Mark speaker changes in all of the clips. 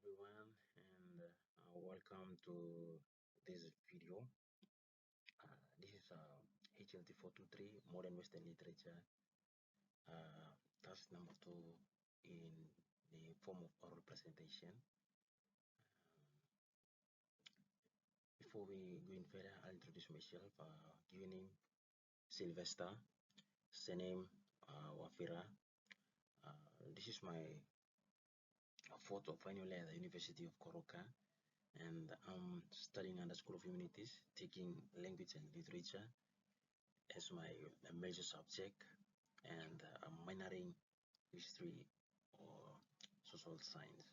Speaker 1: everyone, and welcome to this video. This is HLT 423 Modern Western Literature, task number 2 in the form of oral presentation. Before we go in further, I'll introduce myself. Given name Sylvester, surname Wafira. This is my fourth or final year at the University of Koroka, and I'm studying under School of Humanities, taking language and literature as my major subject, and I'm minoring history or social science.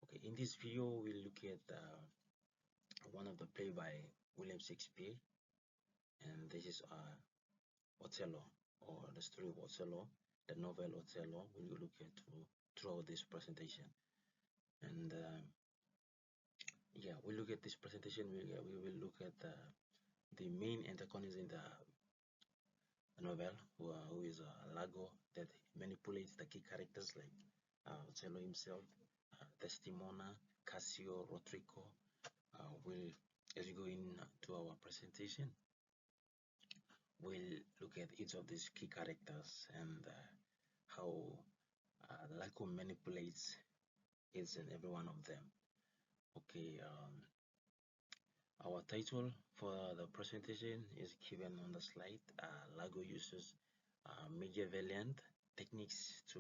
Speaker 1: Okay, in this video we'll look at one of the play by William Shakespeare, and this is Othello, or the story of Othello, the novel Othello. We'll look at throughout this presentation, and yeah, we'll look at this presentation. We will look at the main antagonist in the novel, who is Lago, that manipulates the key characters like Othello himself, Desdemona, Cassio, Rodrigo. Will As we go into our presentation, we'll look at each of these key characters and how Lago manipulates each and every one of them. Okay, our title for the presentation is given on the slide. Lago uses Machiavellian techniques to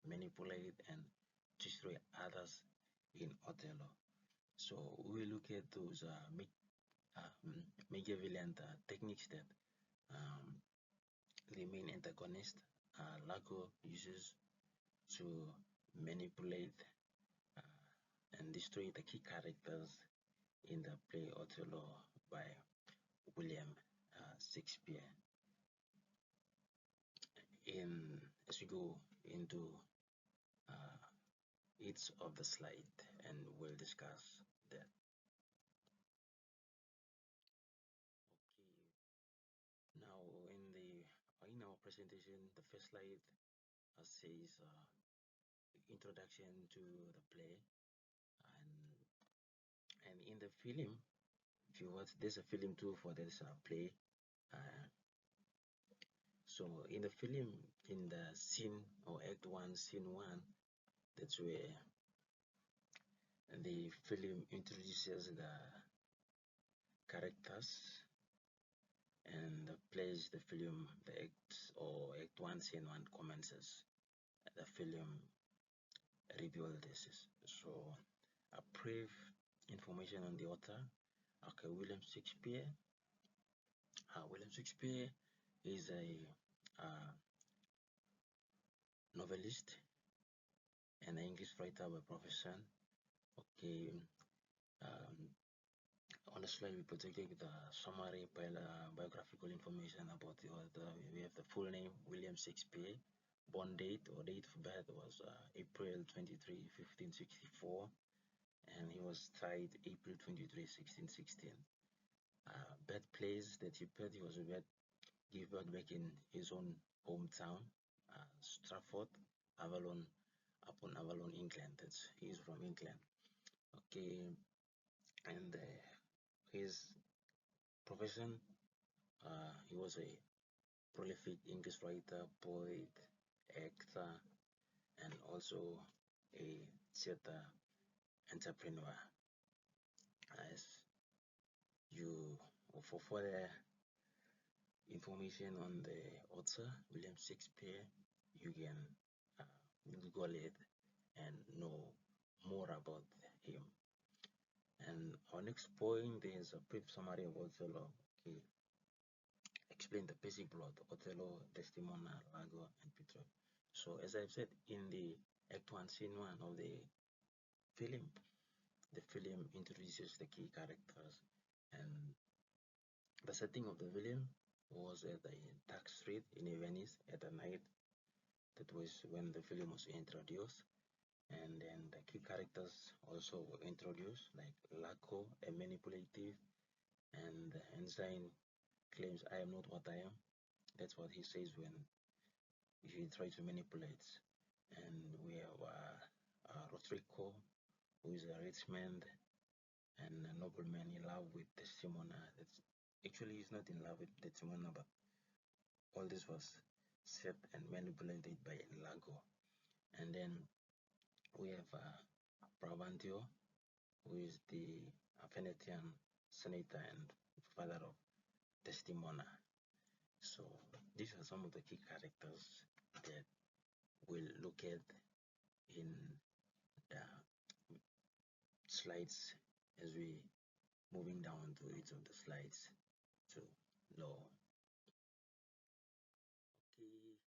Speaker 1: manipulate and destroy others in Othello. So we look at those Machiavellian techniques that um, the main antagonist, Lago, uses to manipulate uh, and destroy the key characters in the play Othello by William Shakespeare. As we go into each of the slide, and we'll discuss that. Okay, now in our presentation, the first slide says introduction to the play, and in the film, if you watch, there's a film too for this play. Uh, so in the film, in the scene or Act One, Scene One, that's where the film introduces the characters and plays the film. The act or Act One, Scene One commences. The film reveals this. So a brief information on the author. Okay, William Shakespeare. William Shakespeare is a uh, novelist and an English writer by profession. Okay, um, on the slide we projected the summary biographical information about the author. We have the full name, William Shakespeare. Born date or date of birth was April 23, 1564, and he was died April 23, 1616. Birthplace that he was give birth back in his own hometown, Stratford, Avalon, upon Avalon, England. He is from England. Okay, and his profession, he was a prolific English writer, poet, actor, and also a theater entrepreneur. As you, for further information on the author William Shakespeare, you can uh, Google it and know more about him. And our next point is a brief summary of Othello. Okay, explain the basic plot: Othello, Desdemona, Lago, and Petro. So, as I've said, in the Act 1, Scene 1 of the film introduces the key characters, and the setting of the film was at a dark street in Venice at a night. That was when the film was introduced, and then the key characters also were introduced, like Laco, a manipulative, and the ensign claims, "I am not what I am." That's what he says when he tries to manipulate. And we have Rodrigo, who is a rich man and a nobleman in love with Desdemona. Actually, he's not in love with Desdemona, but all this was set and manipulated by Lago. And then we have Brabantio, who is the Venetian senator and father of Desdemona. So these are some of the key characters that we'll look at in the slides as we moving down to each of the slides to law. Okay,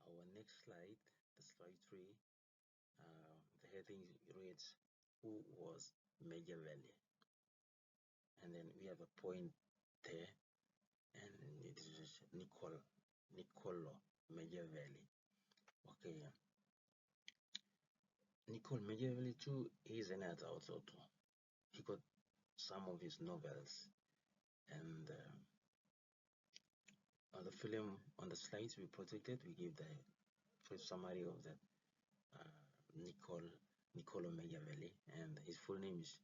Speaker 1: our next slide, the slide 3, the heading reads, "Who was Machiavelli?" And then we have a point there, and it is Niccolo Machiavelli. Okay, Niccolo Machiavelli too is an author also too. He got some of his novels, and on the film, on the slides we projected, we give the first summary of that Niccolo Machiavelli, and his full name is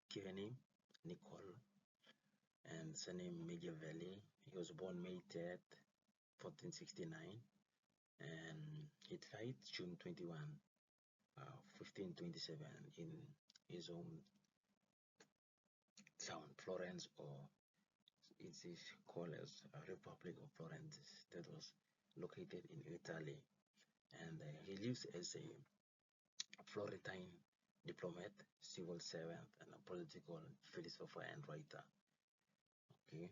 Speaker 1: given name Niccolo, and surname Machiavelli. He was born May 3rd, 1469, and he died June 21, 1527, in his own town, Florence, or it is called as Republic of Florence, that was located in Italy. And he lives as a Florentine diplomat, civil servant, and a political philosopher and writer. Okay,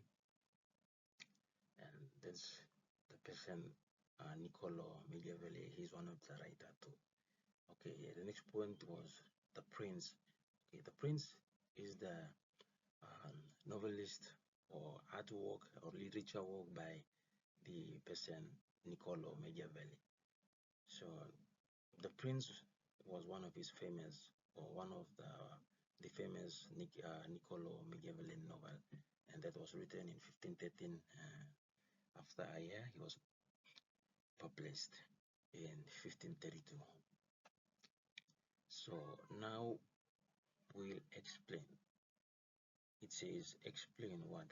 Speaker 1: and that's the person, Niccolo Machiavelli. He's one of the writer too. Okay, the next point was the Prince. Okay, the Prince is the novelist or artwork or literature work by the person Niccolo Machiavelli. So the Prince was one of his famous, or one of the famous Niccolo Machiavelli novel, and that was written in 1513. After a year, he was published in 1532. So now we'll explain. It says, explain what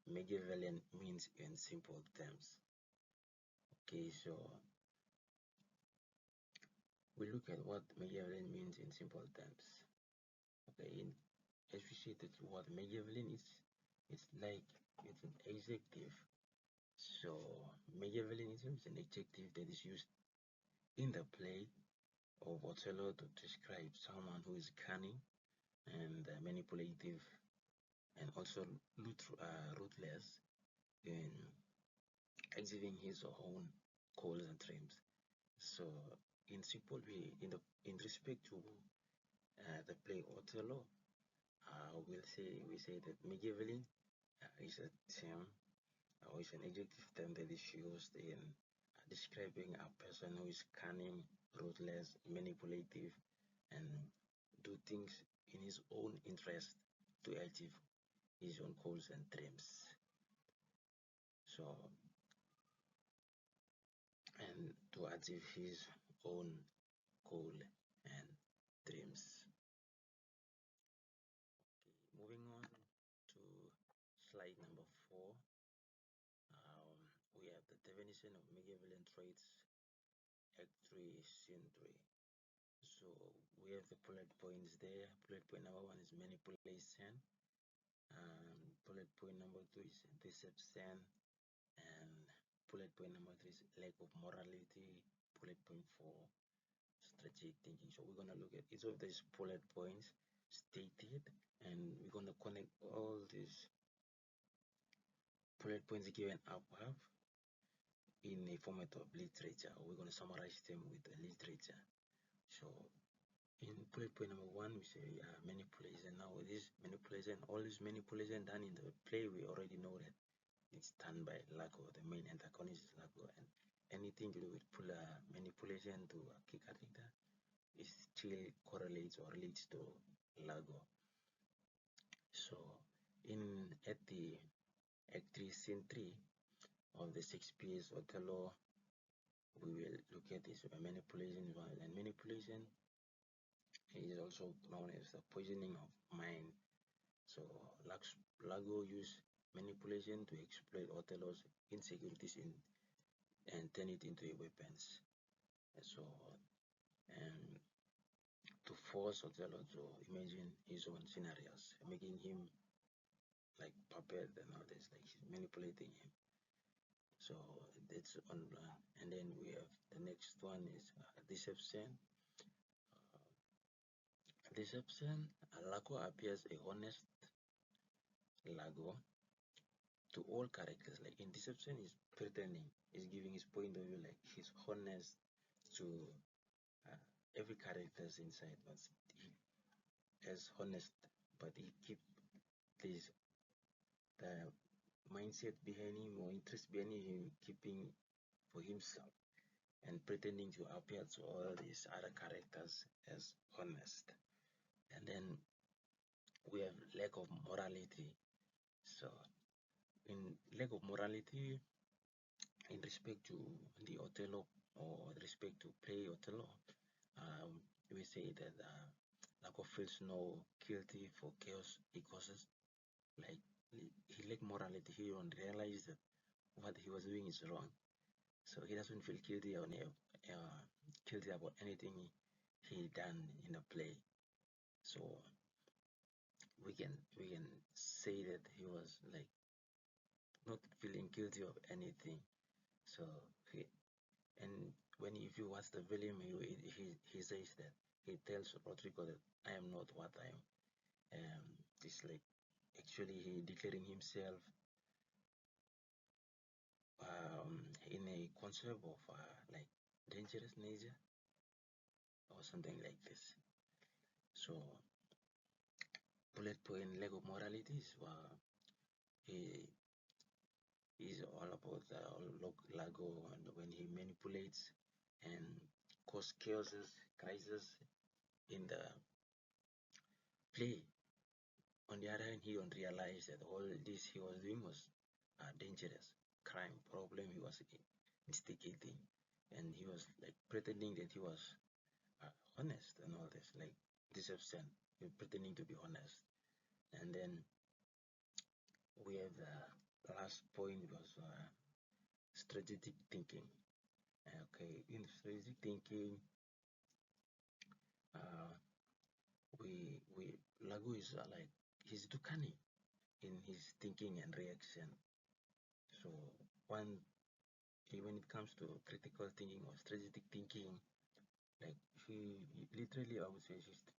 Speaker 1: Machiavellian means in simple terms. Okay, so we look at what Machiavellian means in simple terms. Okay, as we see that what Machiavellian is, it's like it's an adjective. So Machiavellianism is an adjective that is used in the play of Othello to describe someone who is cunning and manipulative and also ruthless in exhibiting his or her own goals and dreams. So in simple way, in respect to the play Othello, we say that Machiavelli is a term or is an adjective term that is used in describing a person who is cunning, ruthless, manipulative, and do things in his own interest to achieve his own goals and dreams. So, and to achieve his own goal and dreams. Okay, moving on to slide number 4. We have the definition of Machiavellian traits, Act 3, Scene 3. So we have the bullet points there. Bullet point number 1 is manipulation. Bullet point number 2 is deception. And bullet point number 3 is lack of morality. Bullet point 4, strategic thinking. So we're going to look at each of these bullet points stated, and we're going to connect all these bullet points given above in a format of literature. We're going to summarize them with the literature. So in bullet point number 1, we say manipulation. Now this manipulation, all this manipulation done in the play, we already know that it's done by Lago. The main antagonist is Lago, and anything to do with manipulation to a key character is still correlates or relates to Lago. So at the Act 3, Scene 3 of the Shakespeare's Othello, we will look at this manipulation, and manipulation is also also known as the poisoning of mind. So Lago used manipulation to exploit Othello's insecurities and turn it into a weapons. So and to force Othello to imagine his own scenarios, making him like puppet and all this, like he's manipulating him. So that's on plan. And then we have the next one is deception. Deception, Lago appears a honest Lago to all characters. Like in deception, is pretending, is giving his point of view, like he's honest to uh, every characters inside, but he is honest, but he keep this the mindset behind him or interest behind him keeping for himself and pretending to appear to all these other characters as honest. And then we have lack of morality. So in lack of morality in respect to the Othello or respect to play Othello, we say that Lago feels no guilty for chaos he causes. Like he lack morality. He don't realize that what he was doing is wrong. So he doesn't feel guilty on guilty about anything he done in a play. So we can say that he was like not feeling guilty of anything. So he and when if you watch the film, he says that he tells Rodrigo that I am not what I am. It's like actually he declaring himself in a concept of like dangerous nature or something like this. So bullet point Lego moralities he is all about Lago and when he manipulates and cause chaos, crisis in the play. On the other hand, he don't realize that all this he was doing was a dangerous crime problem he was instigating, and he was like pretending that he was honest and all this, like deception, pretending to be honest. And then we have the last point was strategic thinking. Okay, in strategic thinking, uh, we Lagu is like he's too cunning in his thinking and reaction. So one when it comes to critical thinking or strategic thinking, like he literally I would say he's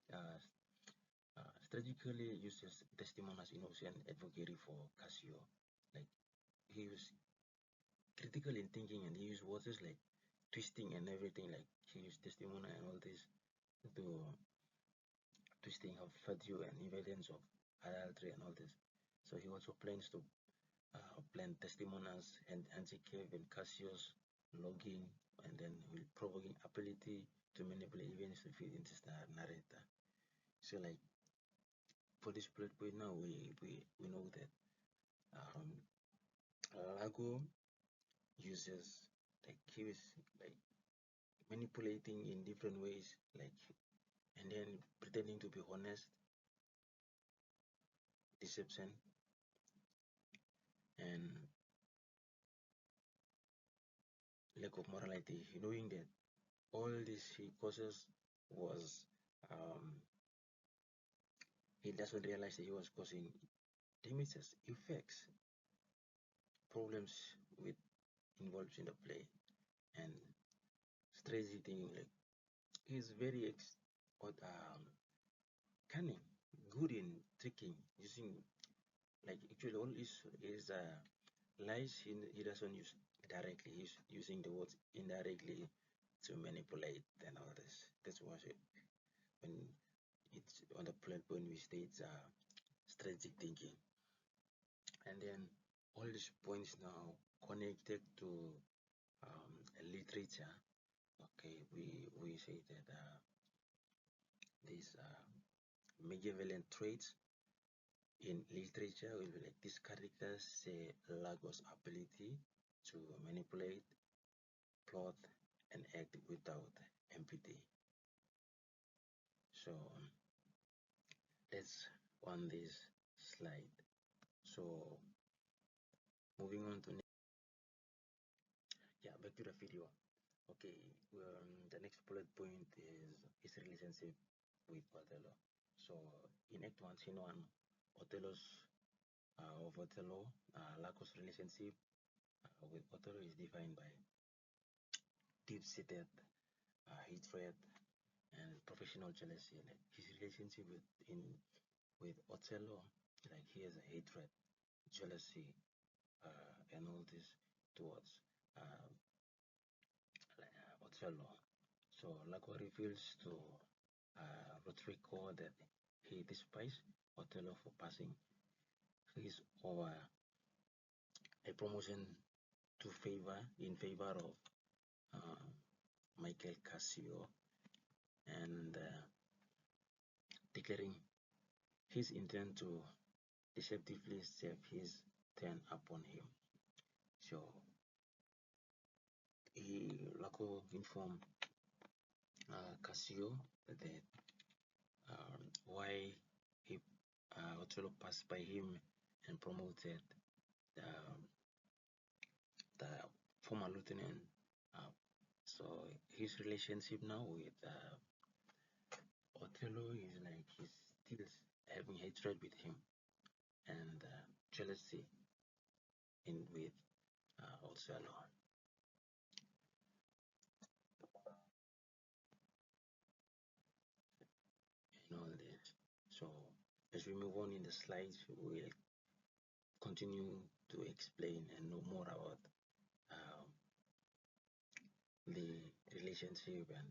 Speaker 1: strategically uses Desdemona's innocent advocacy for Cassio. Like he was critical in thinking and he used words like twisting and everything. Like he used Desdemona and all this to twisting of virtue and evidence of adultery and all this. So he also plans to plan Desdemona's and handicap and Cassio's logging and then will provoking ability to manipulate events to fit into the narrator. So like for this plot point now we know that um, Lago uses like he was like manipulating in different ways like and then pretending to be honest, deception and lack of morality, knowing that all this he causes was he doesn't realize that he was causing damages, effects, problems with involved in the play and strategy thinking like he's very cunning, good in tricking, using like actually all is lies he doesn't use directly. He's using the words indirectly to manipulate and all this. That's what it when it's on the plot when we state strategic thinking. And then all these points now connected to literature. Okay, we say that these Machiavellian traits in literature will be like these characters say Lagos' ability to manipulate, plot, and act without empathy. So That's on this slide. So moving on to yeah, back to the video. Okay, the next bullet point is his relationship with Othello. So in Act 1, Scene 1, Othello, Laco's relationship with Othello is defined by deep-seated hatred and professional jealousy. Like his relationship with Othello, like he has a hatred, jealousy, and all this towards uh, Othello. So Laco reveals to Rodrigo that he despises Othello for passing his over a promotion in favor of uh, Michael Cassio and declaring his intent to deceptively serve his turn upon him. So Laco informed Cassio that why he Othello passed by him and promoted um, the former lieutenant. Uh, so his relationship now with Othello is like he's still having hatred with him and jealousy in with Othello and all this. So as we move on in the slides, we'll continue to explain and know more about um, the relationship and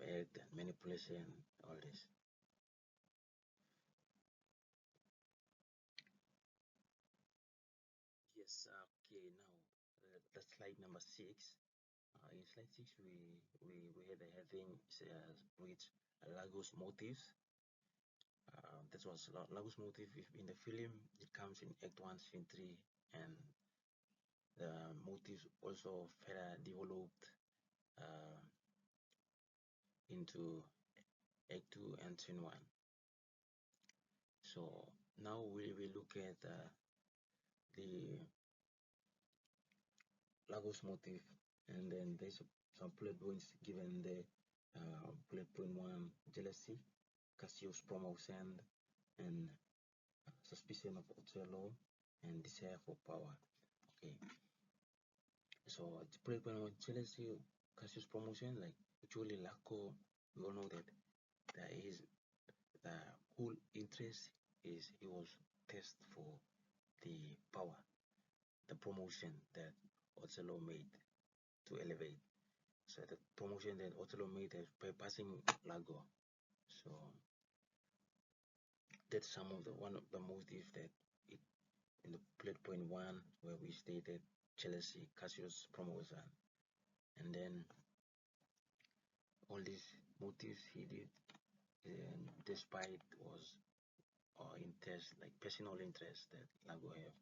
Speaker 1: act and manipulation, all this. Yes, okay, now the slide number 6. In slide 6, we had a heading which Lagos motives. That was Lagos motive in the film. It comes in Act 1, Scene 3, and the motives also further developed uh, into Act 2 and Scene 1. So now we will look at the Lagos motive, and then there's some bullet points given the bullet point 1, jealousy, Cassio's promotion, and suspicion of Othello, and desire for power. Okay, so bullet point 1, jealousy, Cassio's promotion, like actually Laco, we all know that there is the whole interest is he was test for the power, the promotion that Othello made to elevate. So the promotion that Othello made by passing Lago. So that's some of the one of the motive that it in the bullet point 1 where we stated jealousy, Cassio's promotion, and then all these motives he did, despite was interest like personal interest that Lago have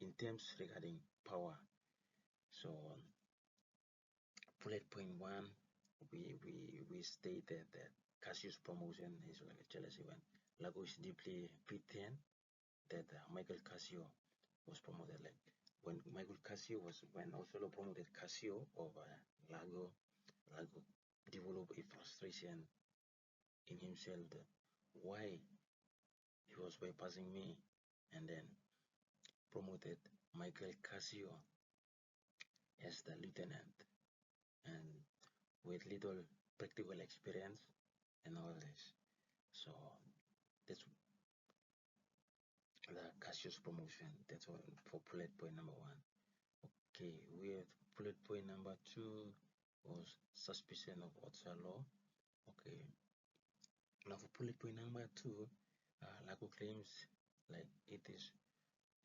Speaker 1: in terms regarding power. So bullet point 1, we stated that Cassius promotion is like a jealousy when Lago is deeply pretend that Michael Cassio was promoted. Like when Michael Cassio was when Othello promoted Cassio over Lago, Lago developed a frustration in himself that why he was bypassing me, and then promoted Michael Cassio as the lieutenant, and with little practical experience and all this. So that's the Cassius promotion. That's all for bullet point number 1. Okay, we have bullet point number 2 was suspicion of Othello. Okay, now for bullet point number 2, Lago claims like it is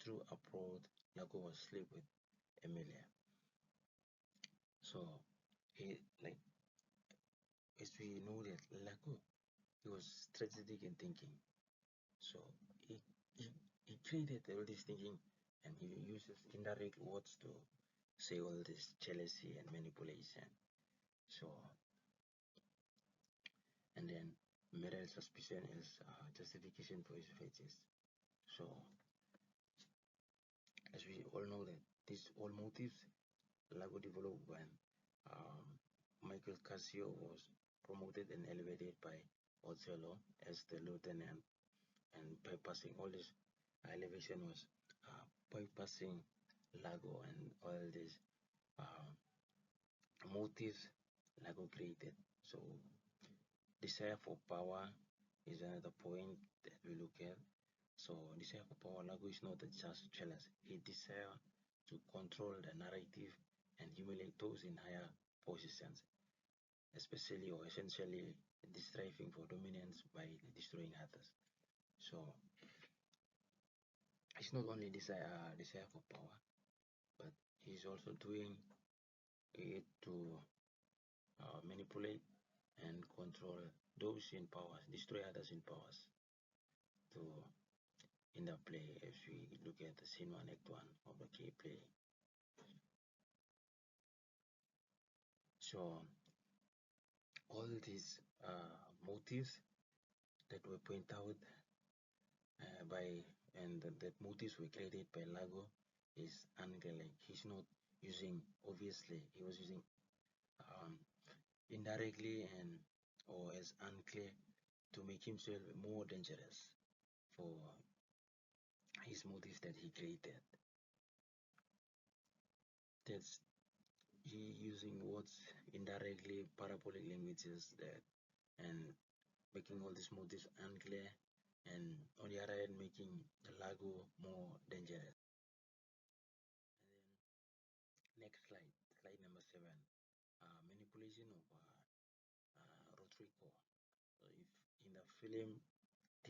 Speaker 1: true abroad. Lago was asleep with Emilia. So he like as we know that Lago he was strategic in thinking. So he he, he created all this thinking and he uses indirect words to say all this jealousy and manipulation. So and then Merrill suspicion as justification for his fetish. So, as we all know that these all motives Lago developed when um, Michael Cassio was promoted and elevated by Othello as the lieutenant, and bypassing all this elevation was bypassing Lago and all these uh, motives Lago created. So desire for power is another point that we look at. So desire for power, Lago is not just jealous. He desire to control the narrative and humiliate those in higher positions, especially or essentially striving for dominance by destroying others. So it's not only desire for power, but he's also doing it to manipulate and control those in powers, destroy others in powers to in the play as we look at the scene 1 act 1 of the key play. So all these motives that were pointed out by and that motives were created by Lago is unclear. Like he's not using obviously, he was using um, indirectly and or as unclear to make himself more dangerous for his motives that he created. That's he using words indirectly, parabolic languages that and making all these motives unclear, and on the other hand making the Lago more dangerous. And then next slide, slide number 7, manipulation of Rodrigo. So if in the film,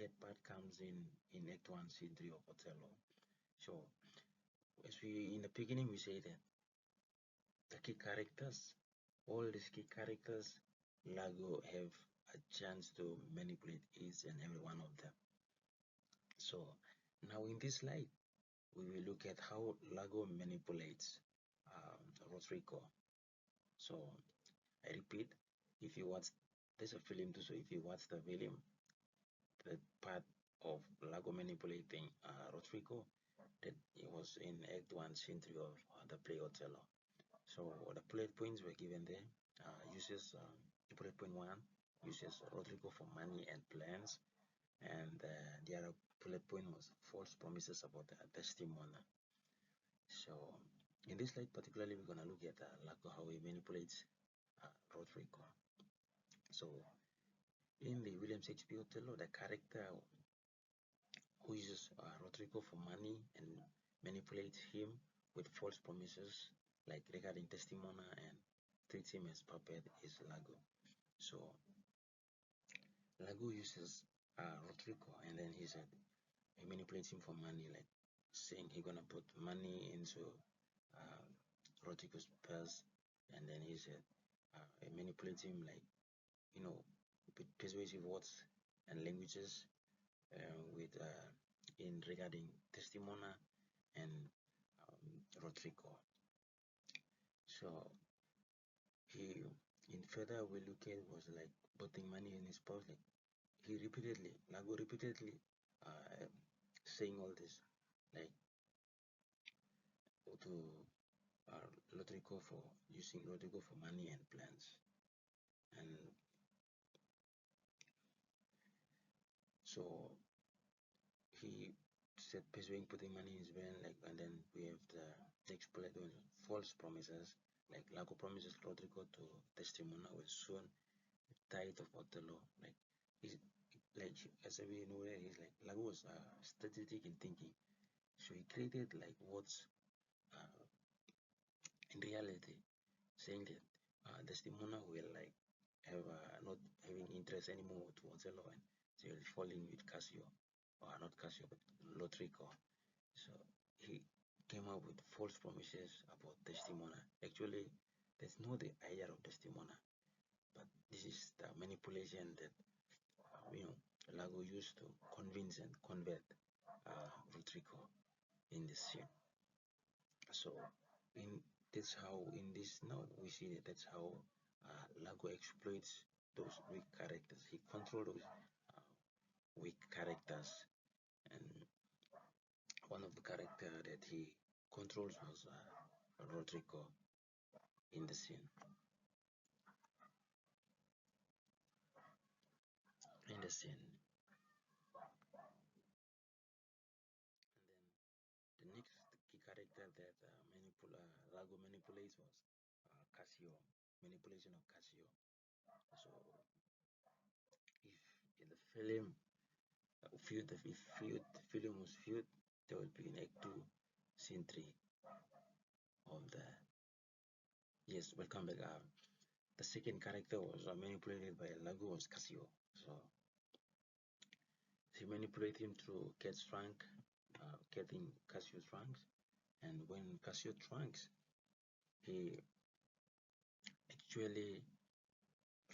Speaker 1: that part comes in Act 1, Scene 3 of Othello. So as we in the beginning we say that the key characters, all these key characters, Lago have a chance to manipulate each and every one of them. So now in this slide, we will look at how Lago manipulates Rodrigo. So I repeat, if you watch, there's a film too, so if you watch the film, the part of Lago manipulating Rodrigo, that it was in Act 1, Scene 3 of the play Othello. So the bullet points were given there. Uses bullet point 1 uses Rodrigo for money and plans, and the other bullet point was false promises about the testimony. So in this slide particularly, we're gonna look at Lago how he manipulates Rodrigo. So in the William Shakespeare Othello, the character who uses Rodrigo for money and manipulates him with false promises, like regarding testimony, and treats him as puppet is Lago. So Lago uses Rodrigo, and then he manipulates him for money, like saying he gonna put money into uh, Rodrigo's purse, and then he manipulates him like with persuasive words and languages with in regarding testimony and Rodrigo. So he in further we look at was like putting money in his purse. Like he repeatedly, Lago repeatedly saying all this, like to Rodrigo for using Rodrigo for money and plans, and so he said pursuing putting money in his bank, like, and then we have the next bullet on false promises, like Lago promises Rodrigo to testimony will soon tithe of Othello, like he's like as we know that he's like Lago was strategic in thinking, so he created like words uh, in reality saying that Desdemona will like have not having interest anymore to Othello, and she will fall in with Cassio, or not Cassio but Lotrico. So he came up with false promises about Desdemona. Actually, there's no the idea of Desdemona, but this is the manipulation that Lago used to convince and convert Rodrigo in this scene. So in that's how in this now we see that that's how Lago exploits those weak characters. He controlled those weak characters, and one of the character that he controls was Rodrigo in the scene. In the scene, and then the next key character that Lago manipulates was Casio, manipulation of Casio. So if in the film film was viewed, there will be an act two, scene three of the. Yes, welcome back. The second character was manipulated by Lago was Casio. So she manipulated him through Cat's rank, getting Casio's ranks, and when Casio trunks, he actually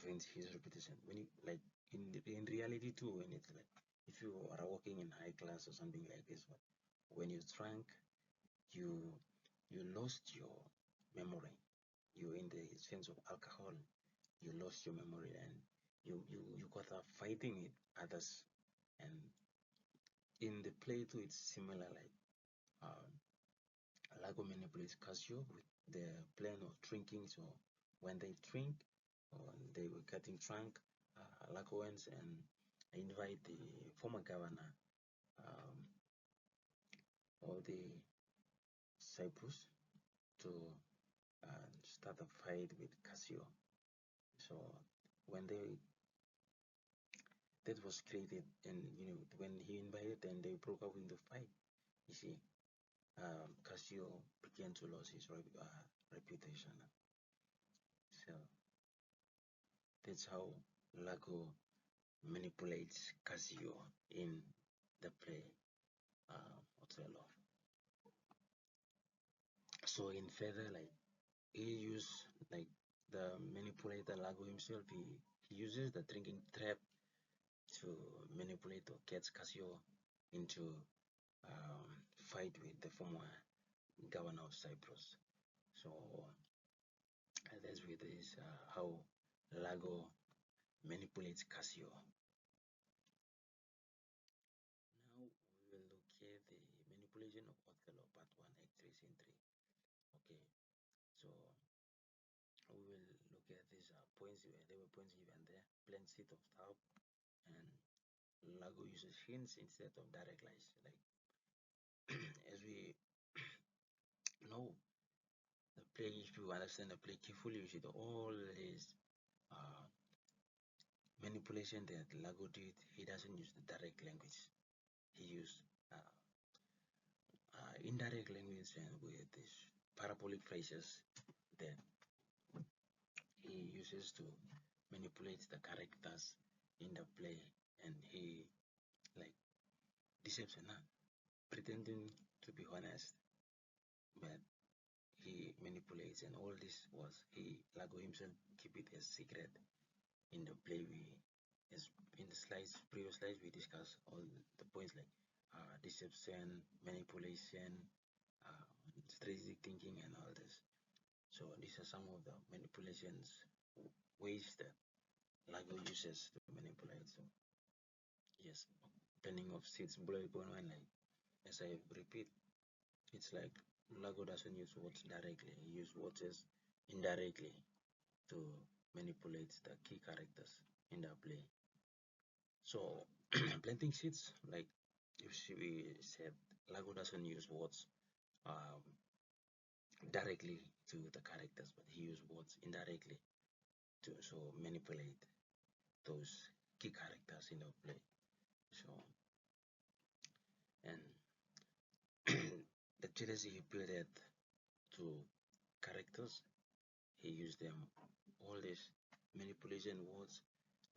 Speaker 1: ruins his reputation. When you like in reality too, when it's like if you are working in high class or something like this, but when you drank, you you lost your memory. You in the sense of alcohol, you lost your memory and you got up fighting with others. And in the play too, it's similar. Like um, Lago manipulates Casio with the plan of drinking. So when they drink, or they were getting drunk, Lago went and invite the former governor of the Cyprus to start a fight with Casio. So when they that was created, and when he invited, then they broke up in the fight. You see, Casio began to lose his reputation. So that's how Lago manipulates Casio in the play Othello. So in further, like he used like the manipulator Lago himself, he uses the drinking trap to manipulate or get Casio into fight with the former governor of Cyprus. So that's with this how Lago manipulates Casio. Now we will look at the manipulation of Othello, part 1, Act 3, Scene 3. Okay, so we will look at these points. There were points given there. Plain seat of top, and Lago uses hints instead of direct lies. Like as we know, the play, if you understand the play carefully, you see the all these uh, manipulation that Lago did. He doesn't use the direct language. He used indirect language and with these parabolic phrases that he uses to manipulate the characters in the play, and he like deception, pretending to be honest, but he manipulates, and all this was he Lago himself keep it a secret in the play. We as in the previous slides, we discussed all the points like deception, manipulation, uh, strategic thinking, and all this. So these are some of the manipulations ways that Lago uses to manipulate. So yes, planning of seeds bullet point one, like as I repeat, it's like Lago doesn't use words directly. He uses words indirectly to manipulate the key characters in the play. So planting seeds, like if we said, Lago doesn't use words um, directly to the characters, but he uses words indirectly to so manipulate those key characters in the play. So and the jealousy he built to characters, he used them all these manipulation words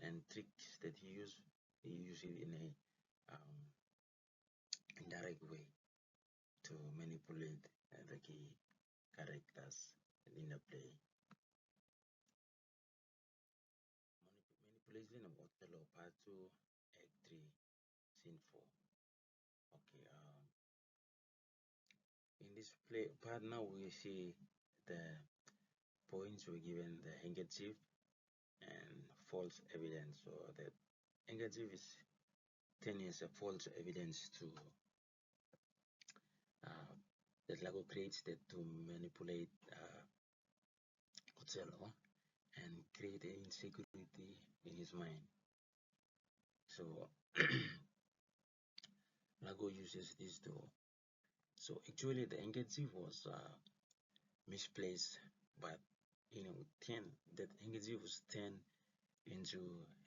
Speaker 1: and tricks that he used it in a indirect way to manipulate the key characters in the play. Manipulation of Othello, part 2, Act 3, Scene 4. Okay, in this play part now we see the points were given the handkerchief and false evidence. So that negative is 10 years of false evidence to uh, that Lago creates that to manipulate Othello and create an insecurity in his mind. So Lago uses this to. So actually, the handkerchief was misplaced, but you know, ten that handkerchief was turned into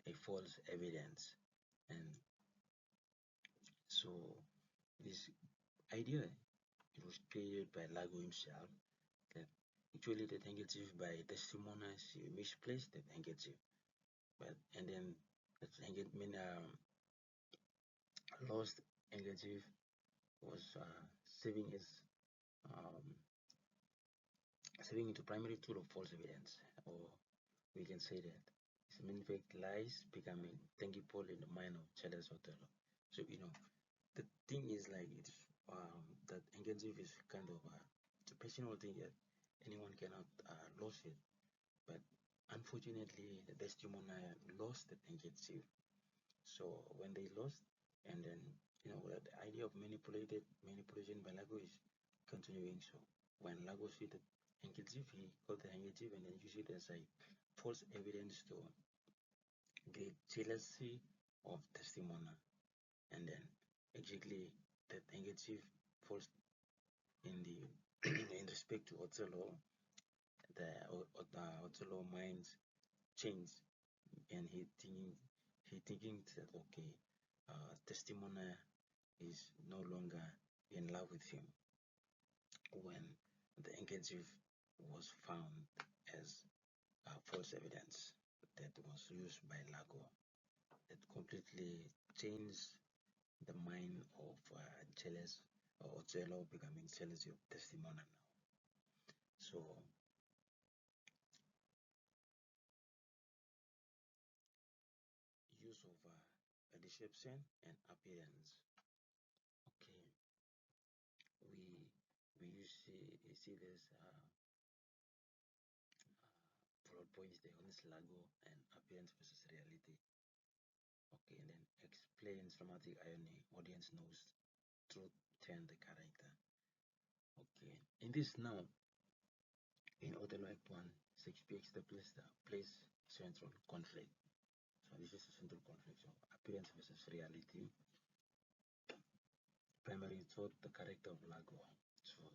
Speaker 1: a false evidence, and so this idea it was created by Lago himself that actually the handkerchief by testimonies he misplaced that handkerchief, but and then that handkerchief lost handkerchief was saving his um, saving into primary tool of false evidence, or we can say that it's in fact lies becoming tangible in the mind of Charles Othello. So the thing is like it's that handkerchief is kind of it's a personal thing that anyone cannot lose it, but unfortunately the testimonial lost the handkerchief. So when they lost, and then the idea of manipulation by Lago is continuing. So when Lago see the handkerchief, he got the handkerchief and then use it as a false evidence to create jealousy of testimony. And then exactly that handkerchief falls in the in respect to Othello, the Othello minds change, and he thinking that okay, testimony is no longer in love with him when the handkerchief was found as false evidence that was used by Lago that completely changed the mind of jealous or Othello becoming jealous of testimony now. So use of a deception and appearance. Okay, we we see this plot points the honest Lago and appearance versus reality. Okay, and then explains dramatic irony. Audience knows truth turn the character. Okay, in this now, in Othello Act 1, Shakespeare establishes the place central conflict. So this is a central conflict. So appearance versus reality. Primary thought, the character of Lago. So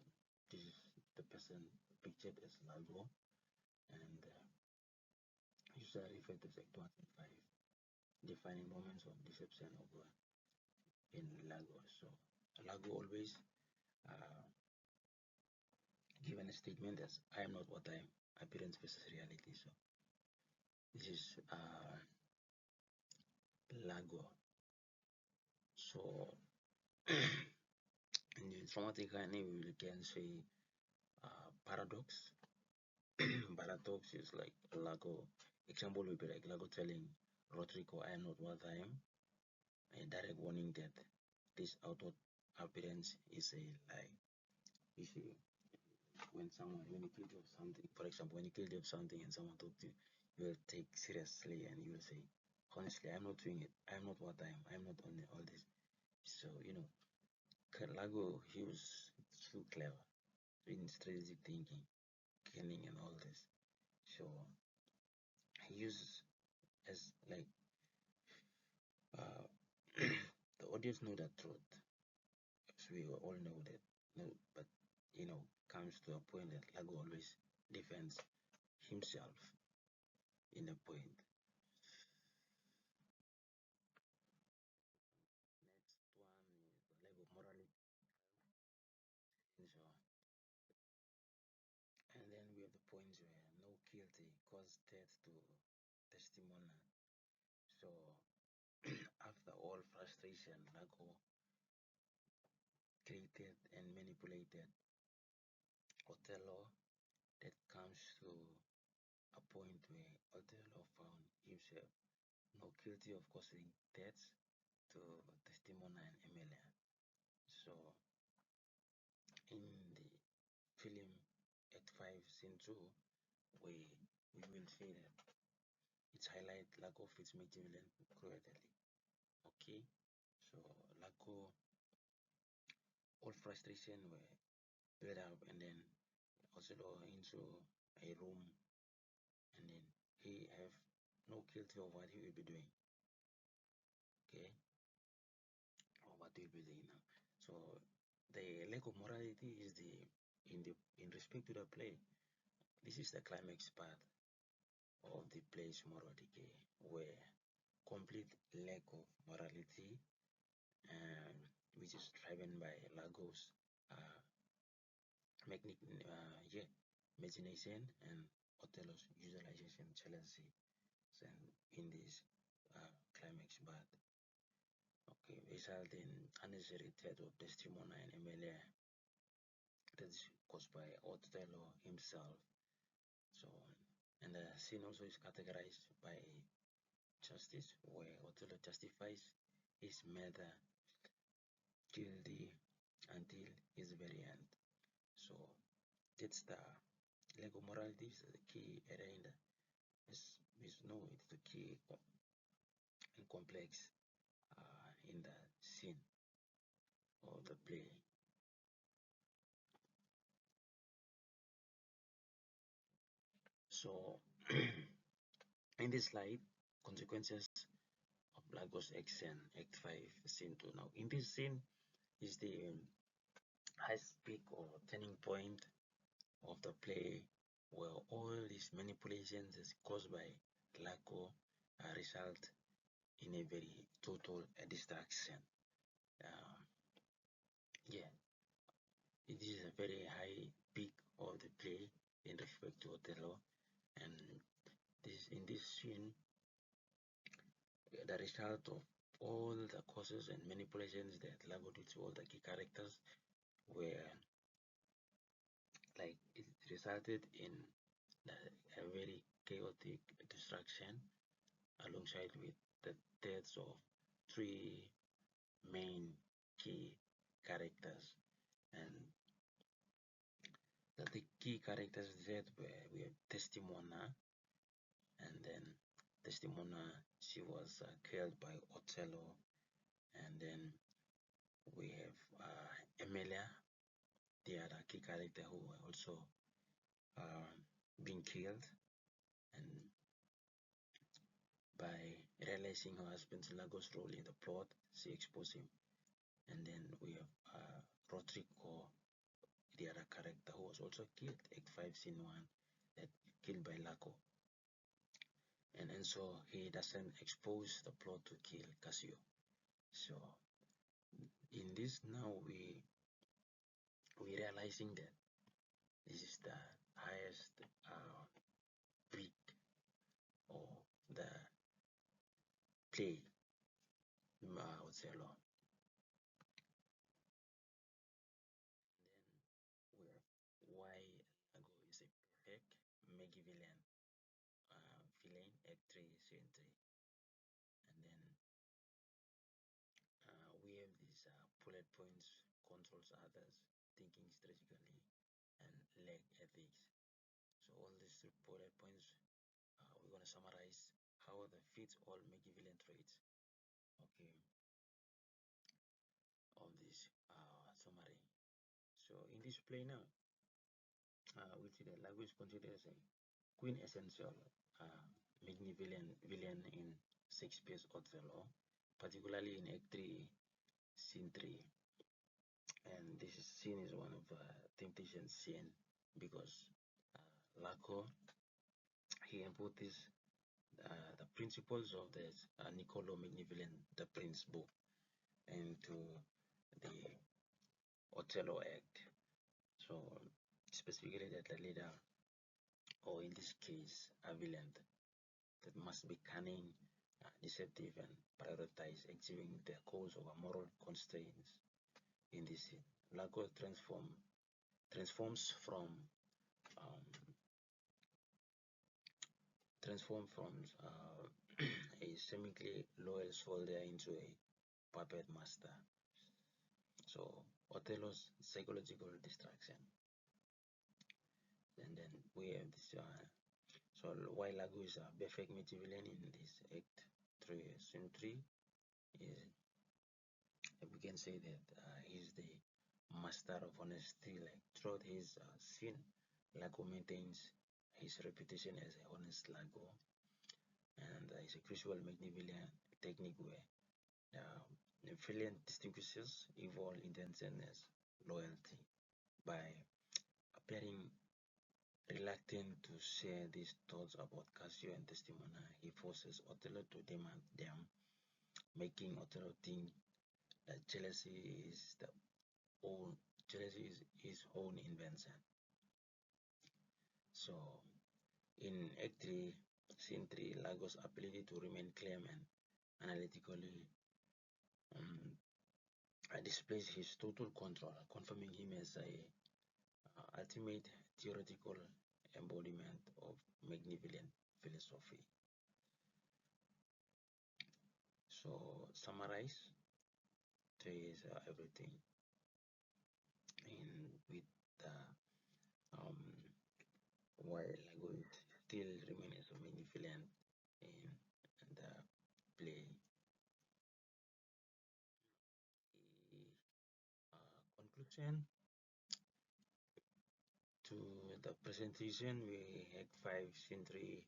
Speaker 1: this is the person pictured as Lago, and usually referred to as Act 1 and 5, defining moments of deception over in Lago. So Lago always uh, given a statement as I am not what I am, appearance versus reality. So this is Lago. So in the traumatic honey, we can say paradox. Paradox is like Lago. Example would be like Lago telling Rodrigo, I am not what I am. A direct warning that this outward appearance is a lie. You see, when you guilty of something, for example, when you guilty of something and someone talk to you, you will take seriously and you will say, honestly, I'm not doing it. I'm not what I am. I'm not on all this. So Lago, he was too clever in strategic thinking, cunning, and all this. So he uses as like uh, the audience know that truth, as we all know that. No, but comes to a point that Lago always defends himself in a point. Next one is the level of morality. So, and then we have the points where no guilty caused death to testimony. So after all frustration, Lago created and manipulated Othello that comes to a point where Othello found himself not guilty of causing deaths to Desdemona and Emilia. So in the film Act 5 Scene 2, we will see that which highlight Lago fits Machiavellian cruelty. Okay, so Lago, all frustration were built up, and then also into a room, and then he have no guilty of what he will be doing. Okay, or what he will be doing now. So the lack of morality is in respect to the play. This is the climax part of the play's moral decay, where complete lack of morality, and which is driven by Lagos uh, yeah, imagination and Othello's utilization jealousy and in this climax part. Okay, result in unnecessary death of Desdemona and Emilia that is caused by Othello himself. So, and the scene also is categorized by justice, where Othello justifies his murder guilty until his very end. So that's the Lego morality is the key area in the is no it's the key and complex in the scene of the play. So in this slide, consequences of Lagos action Act 5 scene 2. Now in this scene is the highest peak or turning point of the play, where all these manipulations is caused by Lago result in a very total distraction. Yeah, it is a very high peak of the play in respect to Othello, and this in this scene, the result of all the causes and manipulations that Lago did to all the key characters were like it resulted in a very chaotic destruction alongside with the deaths of three main key characters, and the key characters that were Desdemona, and then Desdemona, she was killed by Othello, and then we have Emilia, the other key character who were also uh, being killed, and by realizing her husband's Lagos role in the plot, she exposed him. And then we have Rodrigo, the other character who was also killed, Act 5 Scene 1, that killed by Lago. And so he doesn't expose the plot to kill Casio. So in this now we realizing that this is the highest peak or the play Othello. Then we have why Lago is a perfect Machiavellian villain, Act 3 Scene 3. And then we have these bullet points controls others, thinking strategically, and lack ethics. So all these bullet points, we're going to summarize how they fit all Machiavellian traits. Okay, of this summary. So in this play now, we see that Lago is considered as a quintessential Machiavellian villain in Shakespeare's Othello, particularly in Act 3, Scene 3. And this scene is one of temptation scene because Laco he embodies the principles of the Niccolo Machiavellian The Prince book into the Othello Act. So specifically that the leader, or in this case a villain, that must be cunning, deceptive, and prioritize achieving the goals of a moral constraints in this scene. Laco transforms from um, a seemingly loyal soldier into a puppet master. So Othello's psychological distraction, and then we have this. So while Lago is a perfect villain in this Act 3, Scene 3, is, we can say that he's the master of honesty. Like throughout his scene, Lago maintains his reputation as a honest Lago, and it's a crucial villain technique where the villain distinguishes evil intention as loyalty by appearing reluctant to share these thoughts about Cassio and Desdemona. He forces Othello to demand them, making Othello think that own jealousy is his own invention. So in Act 3, Scene 3, Lagos' ability to remain calm and analytically um, displays his total control, confirming him as a ultimate theoretical embodiment of Machiavellian philosophy. So summarize is everything in with the um, while Lago still remains a Machiavellian in the play. The conclusion to the presentation, we had 5 century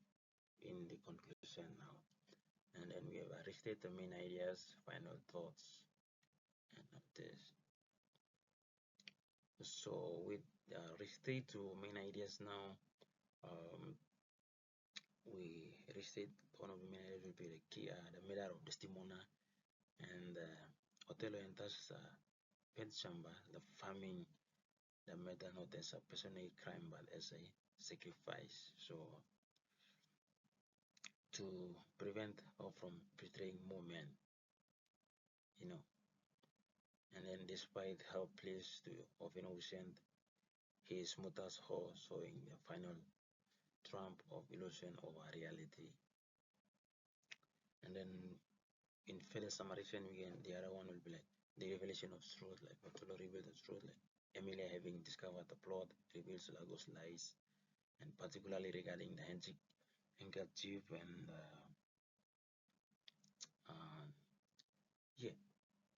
Speaker 1: in the conclusion now, and then we have restate the main ideas, final thoughts, and of this. So with restate to main ideas now, um, we restate one of the main ideas will be the key, the murder of Desdemona, and Othello enters bedchamber, the farming the murder not as a personal crime but as a sacrifice. So to prevent her from betraying more men, you know. And then despite her pleas to of innocent, he smothers her, showing the final trump of illusion over reality. And then in further summarization, again, the other one will be like the revelation of truth, like Bartolo reveals the truth, like Emilia having discovered the plot reveals Lagos lies, and particularly regarding the handkerchief and uh, yeah,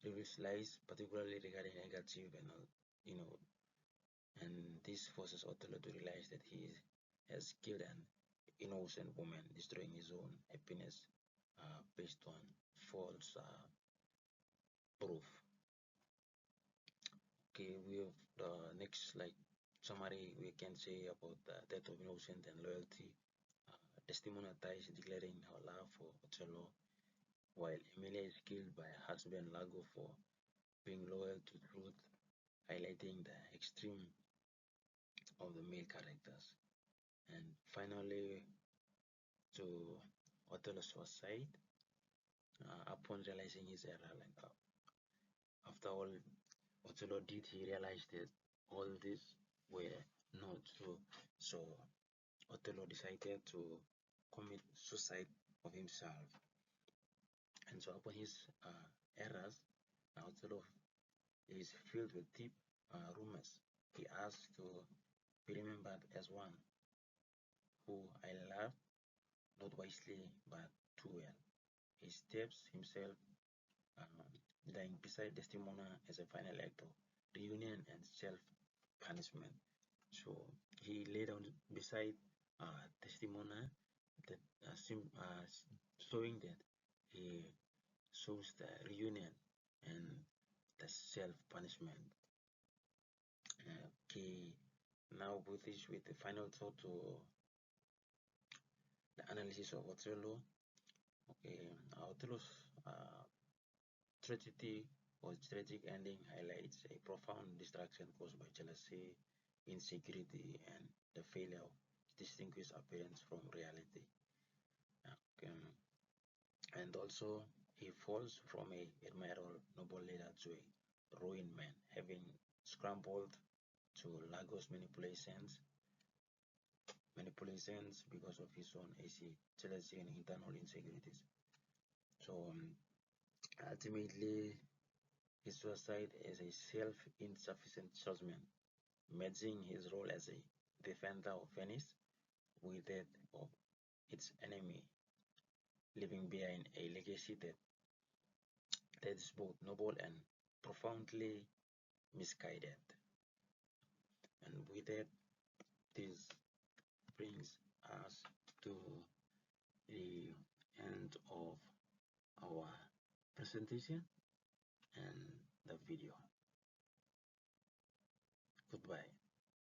Speaker 1: reveals lies, particularly regarding handkerchief and you know, and this forces Othello to realize that he has killed an innocent woman, destroying his own happiness based on false proof. Okay, we have the next like summary we can say about the death of innocent and loyalty. Desdemona dies declaring her love for Othello, while Emilia is killed by her husband Lago for being loyal to truth, highlighting the extreme of the male characters. And finally, to Othello's suicide, upon realizing his error, like after all Othello did, he realized that all this were not true. So Othello decided to commit suicide of himself. And so upon his errors, Othello is filled with deep rumors. He asks to be remembered as one who I love not wisely but too well. He steps himself dying beside Desdemona as a final act of reunion and self-punishment. So he lay down beside Desdemona, that showing that he shows the reunion and the self-punishment. Okay, now with this, with the final thought to the analysis of Othello. Okay, Othello's tragedy or tragic ending highlights a profound distraction caused by jealousy, insecurity, and the failure of distinguish appearance from reality. Um, and also, he falls from a admirable noble leader to a ruined man, having scrambled to Lagos manipulations because of his own AC, jealousy, and internal insecurities. So ultimately, his suicide is a self-insufficient judgment, merging his role as a defender of Venice with that of its enemy, leaving behind a legacy that is both noble and profoundly misguided. And with that, this brings us to the end of our presentation and the video. Goodbye.